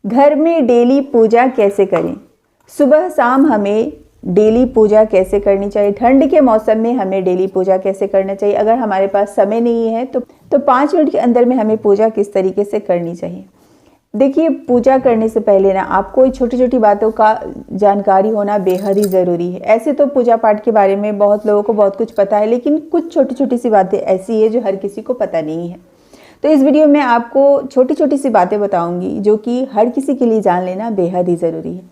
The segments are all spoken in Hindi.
घर में डेली पूजा कैसे करें? सुबह शाम हमें डेली पूजा कैसे करनी चाहिए? ठंड के मौसम में हमें डेली पूजा कैसे करना चाहिए? अगर हमारे पास समय नहीं है तो 5 मिनट के अंदर में हमें पूजा किस तरीके से करनी चाहिए? देखिए, पूजा करने से पहले ना आपको छोटी छोटी बातों का जानकारी होना बेहद ही ज़रूरी है। ऐसे तो पूजा पाठ के बारे में बहुत लोगों को बहुत कुछ पता है, लेकिन कुछ छोटी छोटी सी बातें ऐसी है जो हर किसी को पता नहीं है। तो इस वीडियो में आपको छोटी छोटी सी बातें बताऊंगी जो कि हर किसी के लिए जान लेना बेहद ही ज़रूरी है।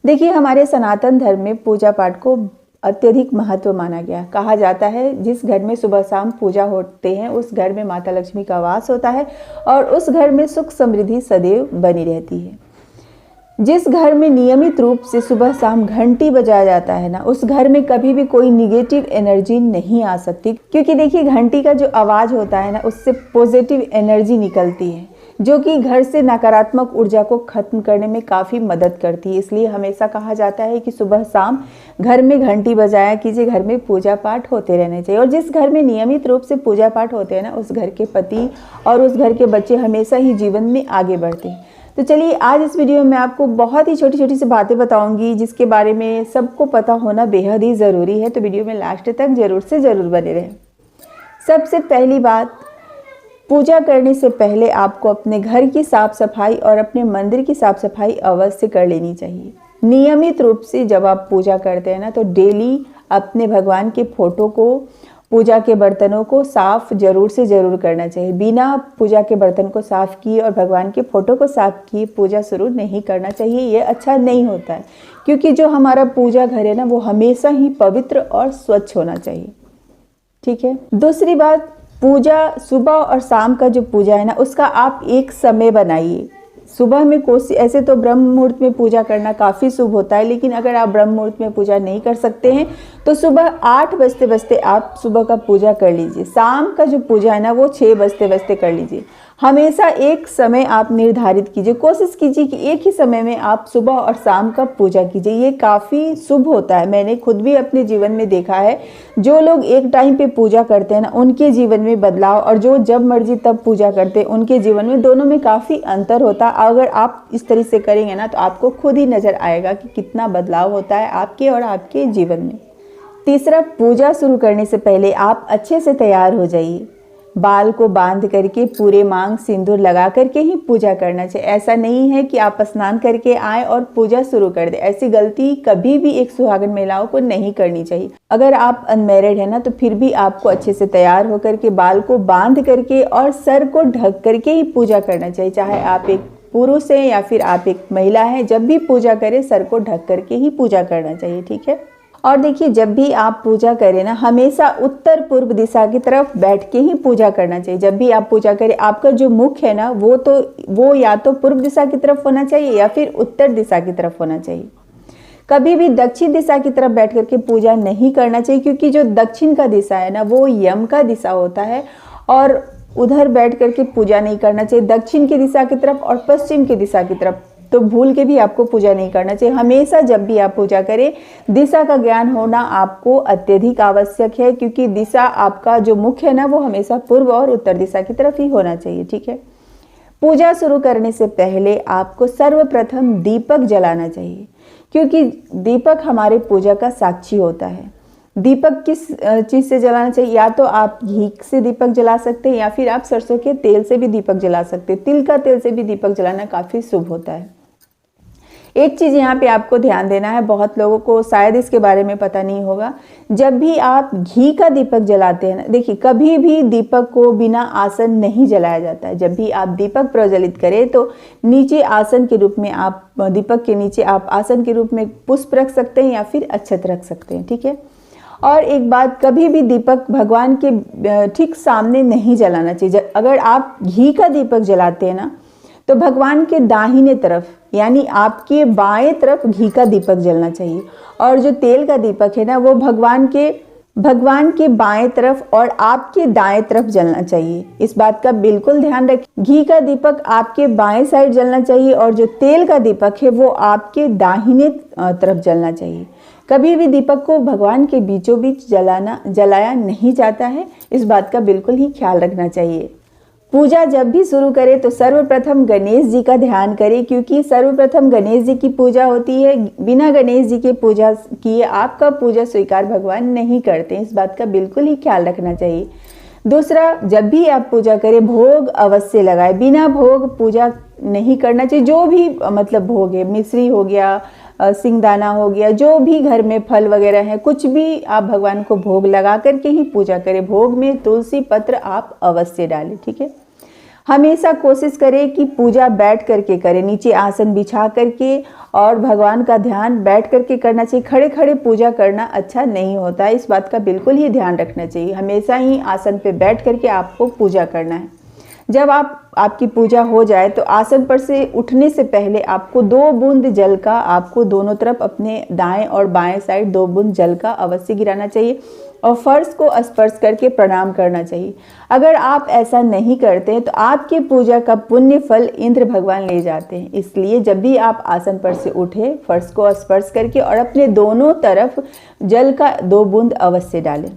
देखिए, हमारे सनातन धर्म में पूजा पाठ को अत्यधिक महत्व माना गया। कहा जाता है जिस घर में सुबह शाम पूजा होते हैं उस घर में माता लक्ष्मी का वास होता है और उस घर में सुख समृद्धि सदैव बनी रहती है। जिस घर में नियमित रूप से सुबह शाम घंटी बजाया जाता है ना, उस घर में कभी भी कोई निगेटिव एनर्जी नहीं आ सकती, क्योंकि देखिए घंटी का जो आवाज़ होता है ना, उससे पॉजिटिव एनर्जी निकलती है जो कि घर से नकारात्मक ऊर्जा को खत्म करने में काफ़ी मदद करती है। इसलिए हमेशा कहा जाता है कि सुबह शाम घर में घंटी बजाया कीजिए, घर में पूजा पाठ होते रहने चाहिए। और जिस घर में नियमित रूप से पूजा पाठ होते हैं ना, उस घर के पति और उस घर के बच्चे हमेशा ही जीवन में आगे बढ़ते हैं। तो चलिए, आज इस वीडियो में आपको बहुत ही छोटी छोटी सी बातें बताऊंगी जिसके बारे में सबको पता होना बेहद ही ज़रूरी है। तो वीडियो में लास्ट तक ज़रूर से ज़रूर बने रहें। सबसे पहली बात, पूजा करने से पहले आपको अपने घर की साफ़ सफाई और अपने मंदिर की साफ़ सफाई अवश्य कर लेनी चाहिए। नियमित रूप से जब आप पूजा करते हैं ना, तो डेली अपने भगवान के फोटो को, पूजा के बर्तनों को साफ़ जरूर से ज़रूर करना चाहिए। बिना पूजा के बर्तन को साफ़ किए और भगवान के फ़ोटो को साफ़ किए पूजा शुरू नहीं करना चाहिए। ये अच्छा नहीं होता है, क्योंकि जो हमारा पूजा घर है ना, वो हमेशा ही पवित्र और स्वच्छ होना चाहिए। ठीक है। दूसरी बात, पूजा सुबह और शाम का जो पूजा है ना, उसका आप एक समय बनाइए। सुबह में कोशिश, ऐसे तो ब्रह्म मुहूर्त में पूजा करना काफ़ी शुभ होता है, लेकिन अगर आप ब्रह्म मुहूर्त में पूजा नहीं कर सकते हैं तो सुबह 8 बजते बजते आप सुबह का पूजा कर लीजिए। शाम का जो पूजा है ना, वो 6 बजते बजते कर लीजिए। हमेशा एक समय आप निर्धारित कीजिए। कोशिश कीजिए कि एक ही समय में आप सुबह और शाम का पूजा कीजिए। ये काफ़ी शुभ होता है। मैंने खुद भी अपने जीवन में देखा है, जो लोग एक टाइम पे पूजा करते हैं ना, उनके जीवन में बदलाव, और जो जब मर्जी तब पूजा करते हैं उनके जीवन में, दोनों में काफ़ी अंतर होता है। अगर आप इस तरह से करेंगे ना, तो आपको खुद ही नज़र आएगा कि कितना बदलाव होता है आपके और आपके जीवन में। तीसरा, पूजा शुरू करने से पहले आप अच्छे से तैयार हो जाइए। बाल को बांध करके, पूरे मांग सिंदूर लगा करके ही पूजा करना चाहिए। ऐसा नहीं है कि आप स्नान करके आए और पूजा शुरू कर दें। ऐसी गलती कभी भी एक सुहागन महिलाओं को नहीं करनी चाहिए। अगर आप अनमैरिड है ना, तो फिर भी आपको अच्छे से तैयार होकर के, बाल को बांध करके और सर को ढक करके ही पूजा करना चाहिए। चाहे आप एक पुरुष हैं या फिर आप एक महिला हैं, जब भी पूजा करें सर को ढक करके ही पूजा करना चाहिए। ठीक है। और देखिए, जब भी आप पूजा करें ना, हमेशा उत्तर पूर्व दिशा की तरफ बैठ के ही पूजा करना चाहिए। जब भी आप पूजा करें, आपका जो मुख है ना, वो या तो पूर्व दिशा की तरफ होना चाहिए या फिर उत्तर दिशा की तरफ होना चाहिए। कभी भी दक्षिण दिशा की तरफ बैठ करके पूजा नहीं करना चाहिए, क्योंकि जो दक्षिण का दिशा है ना, वो यम का दिशा होता है और उधर बैठ करके पूजा नहीं करना चाहिए। दक्षिण की दिशा की तरफ और पश्चिम की दिशा की तरफ तो भूल के भी आपको पूजा नहीं करना चाहिए। हमेशा जब भी आप पूजा करें, दिशा का ज्ञान होना आपको अत्यधिक आवश्यक है, क्योंकि दिशा, आपका जो मुख है ना, वो हमेशा पूर्व और उत्तर दिशा की तरफ ही होना चाहिए। ठीक है। पूजा शुरू करने से पहले आपको सर्वप्रथम दीपक जलाना चाहिए, क्योंकि दीपक हमारे पूजा का साक्षी होता है। दीपक किस चीज़ से जलाना चाहिए? या तो आप घी से दीपक जला सकते हैं या फिर आप सरसों के तेल से भी दीपक जला सकते हैं। तिल का तेल से भी दीपक जलाना काफ़ी शुभ होता है। एक चीज़ यहाँ पे आपको ध्यान देना है, बहुत लोगों को शायद इसके बारे में पता नहीं होगा। जब भी आप घी का दीपक जलाते हैं ना, देखिए कभी भी दीपक को बिना आसन नहीं जलाया जाता है। जब भी आप दीपक प्रज्वलित करें तो नीचे आसन के रूप में, आप दीपक के नीचे आप आसन के रूप में पुष्प रख सकते हैं या फिर अक्षत रख सकते हैं। ठीक है। और एक बात, कभी भी दीपक भगवान के ठीक सामने नहीं जलाना चाहिए। अगर आप घी का दीपक जलाते हैं ना, तो भगवान के दाहिने तरफ, यानी आपके बाएं तरफ घी का दीपक जलना चाहिए। और जो तेल का दीपक है ना, वो भगवान के बाएं तरफ और आपके दाएं तरफ जलना चाहिए। इस बात का बिल्कुल ध्यान रखें। घी का दीपक आपके बाएं साइड जलना चाहिए और जो तेल का दीपक है वो आपके दाहिने तरफ जलना चाहिए। कभी भी दीपक को भगवान के बीचों बीच जलाया नहीं जाता है। इस बात का बिल्कुल ही ख्याल रखना चाहिए। पूजा जब भी शुरू करें तो सर्वप्रथम गणेश जी का ध्यान करें, क्योंकि सर्वप्रथम गणेश जी की पूजा होती है। बिना गणेश जी की पूजा किए आपका पूजा स्वीकार भगवान नहीं करते, इस बात का बिल्कुल ही ख्याल रखना चाहिए। दूसरा, जब भी आप पूजा करें भोग अवश्य लगाए, बिना भोग पूजा नहीं करना चाहिए। जो भी मतलब भोग है, मिश्री हो गया, सिंगदाना हो गया, जो भी घर में फल वगैरह है, कुछ भी आप भगवान को भोग लगा करके ही पूजा करें। भोग में तुलसी पत्र आप अवश्य डालें, ठीक है। हमेशा कोशिश करें कि पूजा बैठ करके करें, नीचे आसन बिछा करके, और भगवान का ध्यान बैठ करके करना चाहिए। खड़े खड़े पूजा करना अच्छा नहीं होता है, इस बात का बिल्कुल ही ध्यान रखना चाहिए। हमेशा ही आसन पे बैठ करके आपको पूजा करना है। जब आपकी पूजा हो जाए तो आसन पर से उठने से पहले आपको 2 बूंद जल का, आपको दोनों तरफ अपने दाएं और बाएं साइड 2 बूंद जल का अवश्य गिराना चाहिए और फर्श को स्पर्श करके प्रणाम करना चाहिए। अगर आप ऐसा नहीं करते हैं तो आपके पूजा का पुण्य फल इंद्र भगवान ले जाते हैं। इसलिए जब भी आप आसन पर से उठे, फर्श को स्पर्श करके और अपने दोनों तरफ जल का 2 बूंद अवश्य डालें।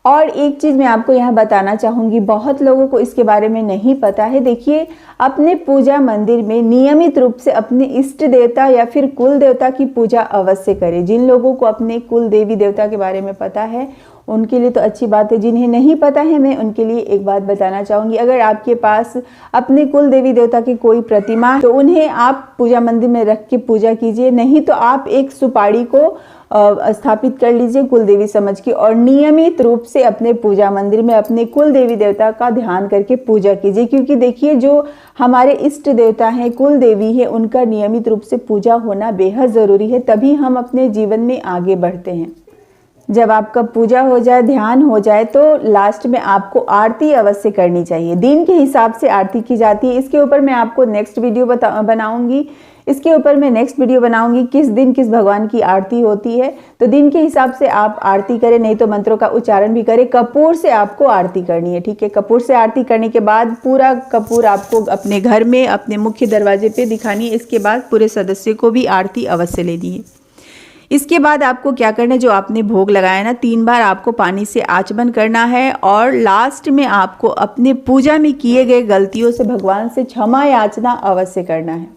और एक चीज़ मैं आपको यहाँ बताना चाहूँगी, बहुत लोगों को इसके बारे में नहीं पता है। देखिए, अपने पूजा मंदिर में नियमित रूप से अपने इष्ट देवता या फिर कुल देवता की पूजा अवश्य करें। जिन लोगों को अपने कुल देवी देवता के बारे में पता है उनके लिए तो अच्छी बात है, जिन्हें नहीं पता है मैं उनके लिए एक बात बताना चाहूँगी। अगर आपके पास अपने कुल देवी देवता की कोई प्रतिमा है तो उन्हें आप पूजा मंदिर में रख के पूजा कीजिए, नहीं तो आप एक सुपारी को स्थापित कर लीजिए कुल देवी समझ के, और नियमित रूप से अपने पूजा मंदिर में अपने कुल देवी देवता का ध्यान करके पूजा कीजिए। क्योंकि देखिए, जो हमारे इष्ट देवता हैं, कुल देवी है, उनका नियमित रूप से पूजा होना बेहद ज़रूरी है, तभी हम अपने जीवन में आगे बढ़ते हैं। जब आपका पूजा हो जाए, ध्यान हो जाए, तो लास्ट में आपको आरती अवश्य करनी चाहिए। दिन के हिसाब से आरती की जाती है। इसके ऊपर मैं आपको नेक्स्ट वीडियो बनाऊंगी। इसके ऊपर मैं नेक्स्ट वीडियो बनाऊंगी किस दिन किस भगवान की आरती होती है। तो दिन के हिसाब से आप आरती करें, नहीं तो मंत्रों का उच्चारण भी करें। कपूर से आपको आरती करनी है, ठीक है। कपूर से आरती करने के बाद पूरा कपूर आपको अपने घर में अपने मुख्य दरवाजे पे दिखानी है। इसके बाद पूरे सदस्य को भी आरती अवश्य लेनी है। इसके बाद आपको क्या करना है, जो आपने भोग लगाया ना, 3 बार आपको पानी से आचमन करना है और लास्ट में आपको अपने पूजा में किए गए गलतियों से भगवान से क्षमा याचना अवश्य करना है।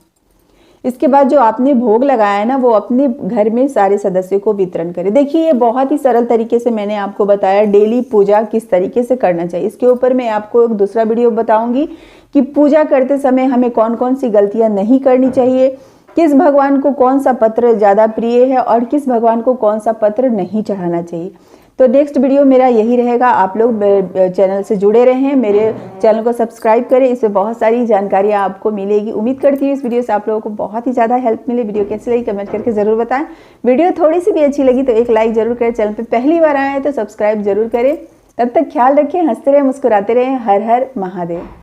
इसके बाद जो आपने भोग लगाया है ना, वो अपने घर में सारे सदस्यों को वितरण करें। देखिए, ये बहुत ही सरल तरीके से मैंने आपको बताया डेली पूजा किस तरीके से करना चाहिए। इसके ऊपर मैं आपको एक दूसरा वीडियो बताऊंगी कि पूजा करते समय हमें कौन कौन सी गलतियां नहीं करनी चाहिए, किस भगवान को कौन सा पत्र ज़्यादा प्रिय है और किस भगवान को कौन सा पत्र नहीं चढ़ाना चाहिए। तो नेक्स्ट वीडियो मेरा यही रहेगा। आप लोग चैनल से जुड़े रहें, मेरे चैनल को सब्सक्राइब करें, इसमें बहुत सारी जानकारियाँ आपको मिलेगी। उम्मीद करती हूँ इस वीडियो से आप लोगों को बहुत ही ज़्यादा हेल्प मिले। वीडियो कैसी लगी कमेंट करके ज़रूर बताएं। वीडियो थोड़ी सी भी अच्छी लगी तो एक लाइक ज़रूर करें। चैनल पर पहली बार आए हैं तो सब्सक्राइब जरूर करें। तब तक ख्याल रखें, हंसते रहें, मुस्कुराते रहें। हर हर महादेव।